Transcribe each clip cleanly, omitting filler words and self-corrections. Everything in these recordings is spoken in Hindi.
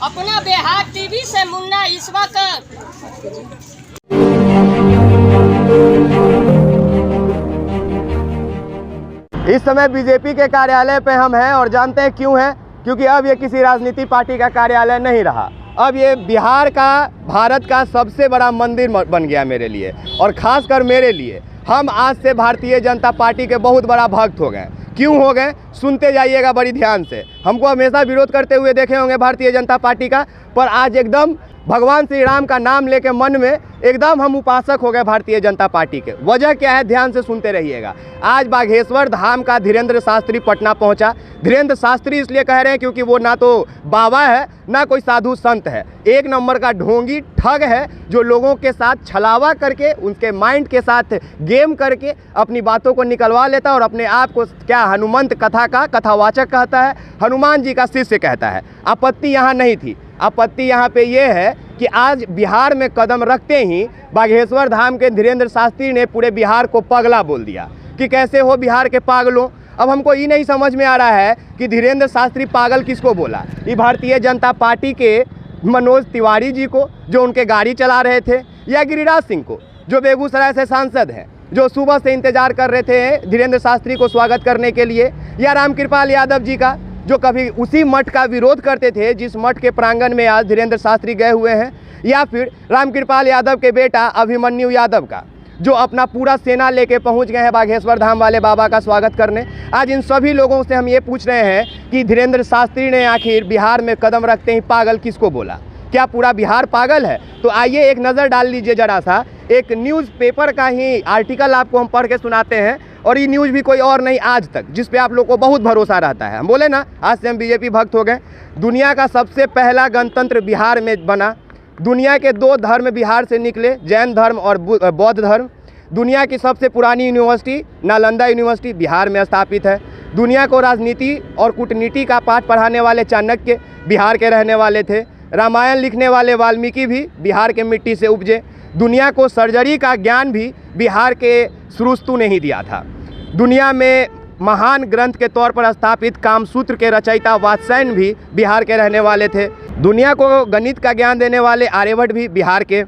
अपना बिहार टीवी से मुन्ना ईश्वर का। इस समय बीजेपी के कार्यालय पे हम हैं और जानते हैं क्यों हैं, क्योंकि अब ये किसी राजनीति पार्टी का कार्यालय नहीं रहा। अब ये बिहार का, भारत का सबसे बड़ा मंदिर बन गया मेरे लिए, और ख़ासकर मेरे लिए। हम आज से भारतीय जनता पार्टी के बहुत बड़ा भक्त हो गए। क्यों हो गए, सुनते जाइएगा बड़ी ध्यान से। हमको हमेशा विरोध करते हुए देखे होंगे भारतीय जनता पार्टी का, पर आज एकदम भगवान श्री राम का नाम लेके मन में एकदम हम उपासक हो गए भारतीय जनता पार्टी के। वजह क्या है, ध्यान से सुनते रहिएगा। आज बागेश्वर धाम का धीरेन्द्र शास्त्री पटना पहुंचा। धीरेन्द्र शास्त्री इसलिए कह रहे हैं क्योंकि वो ना तो बाबा है ना कोई साधु संत है, एक नंबर का ढोंगी ठग है जो लोगों के साथ छलावा करके, उनके माइंड के साथ गेम करके अपनी बातों को निकलवा लेता है और अपने आप को क्या हनुमंत कथा का कथावाचक कहता है, हनुमान जी का शिष्य कहता है। आपत्ति यहाँ नहीं थी। आपत्ति यहाँ पे ये है कि आज बिहार में कदम रखते ही बागेश्वर धाम के धीरेन्द्र शास्त्री ने पूरे बिहार को पगला बोल दिया कि कैसे हो बिहार के पागलों। अब हमको ये नहीं समझ में आ रहा है कि धीरेन्द्र शास्त्री पागल किसको बोला। ये भारतीय जनता पार्टी के मनोज तिवारी जी को जो उनके गाड़ी चला रहे थे, या गिरिराज सिंह को जो बेगूसराय से सांसद हैं, जो सुबह से इंतजार कर रहे थे धीरेन्द्र शास्त्री को स्वागत करने के लिए, या रामकृपाल यादव जी का जो कभी उसी मठ का विरोध करते थे जिस मठ के प्रांगण में आज धीरेन्द्र शास्त्री गए हुए हैं, या फिर रामकृपाल यादव के बेटा अभिमन्यु यादव का जो अपना पूरा सेना लेके पहुंच गए हैं बागेश्वर धाम वाले बाबा का स्वागत करने। आज इन सभी लोगों से हम ये पूछ रहे हैं कि धीरेन्द्र शास्त्री ने आखिर बिहार में कदम रखते ही पागल किसको बोला। क्या पूरा बिहार पागल है? तो आइए एक नज़र डाल लीजिए जरा सा। एक न्यूज़पेपर का ही आर्टिकल आपको हम पढ़ के सुनाते हैं, और ये न्यूज़ भी कोई और नहीं आज तक, जिस पे आप लोग को बहुत भरोसा रहता है। हम बोले ना आज से हम बीजेपी भक्त हो गए। दुनिया का सबसे पहला गणतंत्र बिहार में बना। दुनिया के 2 धर्म बिहार से निकले, जैन धर्म और बौद्ध धर्म। दुनिया की सबसे पुरानी यूनिवर्सिटी नालंदा यूनिवर्सिटी बिहार में स्थापित है। दुनिया को राजनीति और कूटनीति का पाठ पढ़ाने वाले चाणक्य बिहार के रहने वाले थे। रामायण लिखने वाले वाल्मीकि भी बिहार के मिट्टी से उपजे। दुनिया को सर्जरी का ज्ञान भी बिहार के श्रुस्तु ने ही दिया था। दुनिया में महान ग्रंथ के तौर पर स्थापित कामसूत्र के रचयिता वात्स्यायन भी बिहार के रहने वाले थे। दुनिया को गणित का ज्ञान देने वाले आर्यभट्ट भी बिहार के।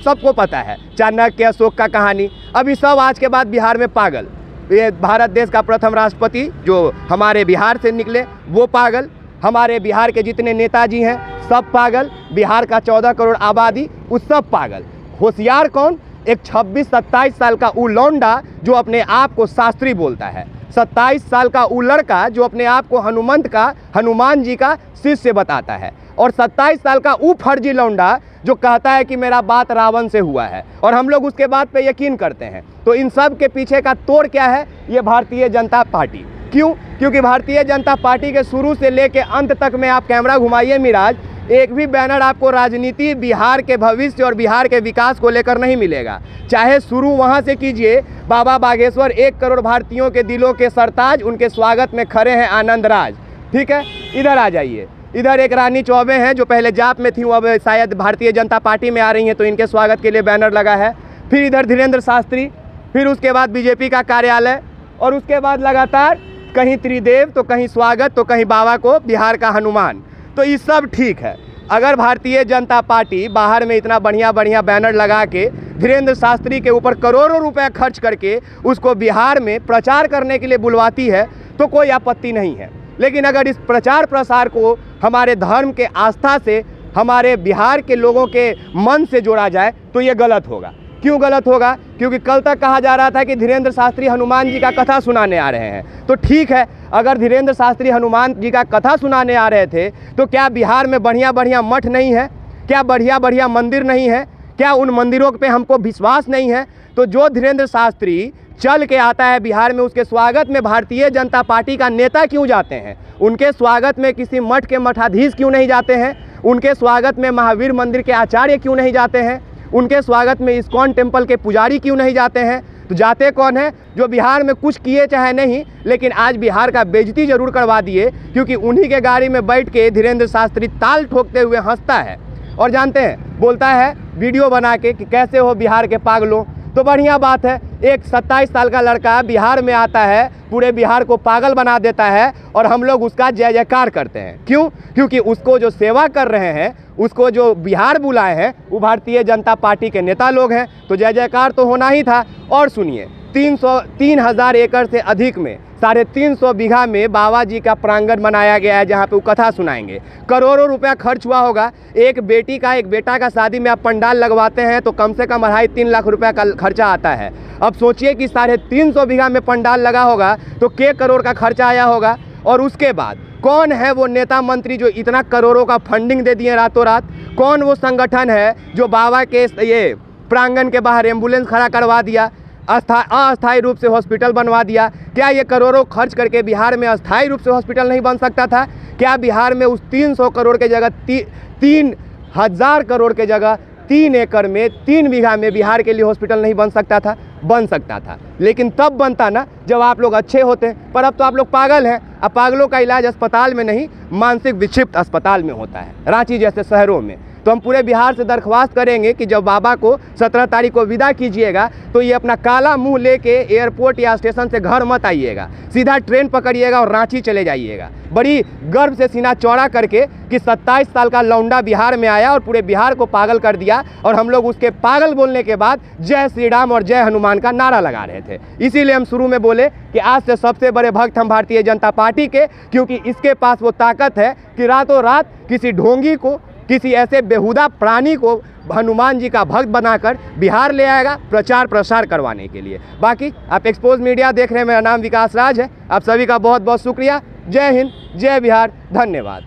सबको पता है चाणक्य, अशोक का कहानी। अभी सब आज के बाद बिहार में पागल। ये भारत देश का प्रथम राष्ट्रपति जो हमारे बिहार से निकले वो पागल। हमारे बिहार के जितने नेताजी हैं सब पागल। बिहार का 14 करोड़ आबादी उस सब पागल। होशियार कौन? एक 26-27 साल का ऊ लौंडा जो अपने आप को शास्त्री बोलता है। 27 साल का ऊ लड़का जो अपने आप को हनुमान जी का शिष्य बताता है। और 27 साल का ऊ फर्जी लौंडा जो कहता है कि मेरा बात रावण से हुआ है, और हम लोग उसके बात पे यकीन करते हैं। तो इन सब के पीछे का तोड़ क्या है? ये भारतीय जनता पार्टी। क्यों? क्योंकि भारतीय जनता पार्टी के शुरू से लेके अंत तक में आप कैमरा घुमाइए मिराज, एक भी बैनर आपको राजनीति, बिहार के भविष्य और बिहार के विकास को लेकर नहीं मिलेगा। चाहे शुरू वहाँ से कीजिए, बाबा बागेश्वर 1 करोड़ भारतीयों के दिलों के सरताज, उनके स्वागत में खड़े हैं आनंद राज। ठीक है, इधर आ जाइए। इधर एक रानी चौबे हैं जो पहले जाप में थी, अब शायद भारतीय जनता पार्टी में आ रही हैं, तो इनके स्वागत के लिए बैनर लगा है। फिर इधर धीरेन्द्र शास्त्री, फिर उसके बाद बीजेपी का कार्यालय, और उसके बाद लगातार कहीं त्रिदेव तो कहीं स्वागत तो कहीं बाबा को बिहार का हनुमान। तो ये सब ठीक है। अगर भारतीय जनता पार्टी बाहर में इतना बढ़िया बढ़िया बैनर लगा के धीरेन्द्र शास्त्री के ऊपर करोड़ों रुपए खर्च करके उसको बिहार में प्रचार करने के लिए बुलवाती है तो कोई आपत्ति नहीं है। लेकिन अगर इस प्रचार प्रसार को हमारे धर्म के आस्था से, हमारे बिहार के लोगों के मन से जोड़ा जाए तो ये गलत होगा। क्यों गलत होगा? क्योंकि कल तक कहा जा रहा था कि धीरेन्द्र शास्त्री हनुमान जी का कथा सुनाने आ रहे हैं। तो ठीक है, अगर धीरेन्द्र शास्त्री हनुमान जी का कथा सुनाने आ रहे थे तो क्या बिहार में बढ़िया बढ़िया मठ नहीं है? क्या बढ़िया बढ़िया मंदिर नहीं है? क्या उन मंदिरों पे हमको विश्वास नहीं है? तो जो धीरेन्द्र शास्त्री चल के आता है बिहार में, उसके स्वागत में भारतीय जनता पार्टी का नेता क्यों जाते हैं? उनके स्वागत में किसी मठ के मठाधीश क्यों नहीं जाते हैं? उनके स्वागत में महावीर मंदिर के आचार्य क्यों नहीं जाते हैं? उनके स्वागत में इस्कॉन टेम्पल के पुजारी क्यों नहीं जाते हैं? तो जाते कौन है? जो बिहार में कुछ किए चाहे नहीं, लेकिन आज बिहार का बेइज्जती जरूर करवा दिए, क्योंकि उन्हीं के गाड़ी में बैठ के धीरेन्द्र शास्त्री ताल ठोकते हुए हंसता है और जानते हैं, बोलता है वीडियो बना के कि कैसे हो बिहार के पागलों। तो बढ़िया बात है। एक 27 साल का लड़का बिहार में आता है, पूरे बिहार को पागल बना देता है और हम लोग उसका जय जयकार करते हैं। क्यों? क्योंकि उसको जो सेवा कर रहे हैं, उसको जो बिहार बुलाए हैं, वो भारतीय जनता पार्टी के नेता लोग हैं, तो जय जयकार तो होना ही था। और सुनिए, 3,000 एकड़ से अधिक में 350 बीघा में बाबा जी का प्रांगण बनाया गया है, जहाँ पे वो कथा सुनाएंगे। करोड़ों रुपया खर्च हुआ होगा। एक बेटा का शादी में आप पंडाल लगवाते हैं तो कम से कम 2.5-3 लाख रुपया का खर्चा आता है। अब सोचिए कि 350 बीघा में पंडाल लगा होगा तो के करोड़ का खर्चा आया होगा। और उसके बाद कौन है वो नेता मंत्री जो इतना करोड़ों का फंडिंग दे दिए रातों रात? कौन वो संगठन है जो बाबा के ये प्रांगण के बाहर एम्बुलेंस खड़ा करवा दिया, अस्थायी रूप से हॉस्पिटल बनवा दिया? क्या ये करोड़ों खर्च करके बिहार में अस्थायी रूप से हॉस्पिटल नहीं बन सकता था? क्या बिहार में उस 300 करोड़ के जगह 3,000 करोड़ के जगह 3 एकड़ में 3 बीघा में बिहार के लिए हॉस्पिटल नहीं बन सकता था? बन सकता था, लेकिन तब बनता ना जब आप लोग अच्छे होते। पर अब तो आप लोग पागल हैं। अब पागलों का इलाज अस्पताल में नहीं, मानसिक विक्षिप्त अस्पताल में होता है, रांची जैसे शहरों में। तो हम पूरे बिहार से दरख्वास्त करेंगे कि जब बाबा को 17 तारीख को विदा कीजिएगा तो ये अपना काला मुंह लेके एयरपोर्ट या स्टेशन से घर मत आइएगा, सीधा ट्रेन पकड़िएगा और रांची चले जाइएगा, बड़ी गर्व से सीना चौड़ा करके कि 27 साल का लौंडा बिहार में आया और पूरे बिहार को पागल कर दिया। और हम लोग उसके पागल बोलने के बाद जय श्री राम और जय हनुमान का नारा लगा रहे थे। इसीलिए हम शुरू में बोले कि आज से सबसे बड़े भक्त हम भारतीय जनता पार्टी के, क्योंकि इसके पास वो ताकत है कि रातों रात किसी ढोंगी को, किसी ऐसे बेहुदा प्राणी को हनुमान जी का भक्त बनाकर बिहार ले आएगा प्रचार प्रसार करवाने के लिए। बाकी आप एक्सपोज मीडिया देख रहे हैं। मेरा नाम विकास राज है। आप सभी का बहुत बहुत शुक्रिया। जय हिंद, जय बिहार, धन्यवाद।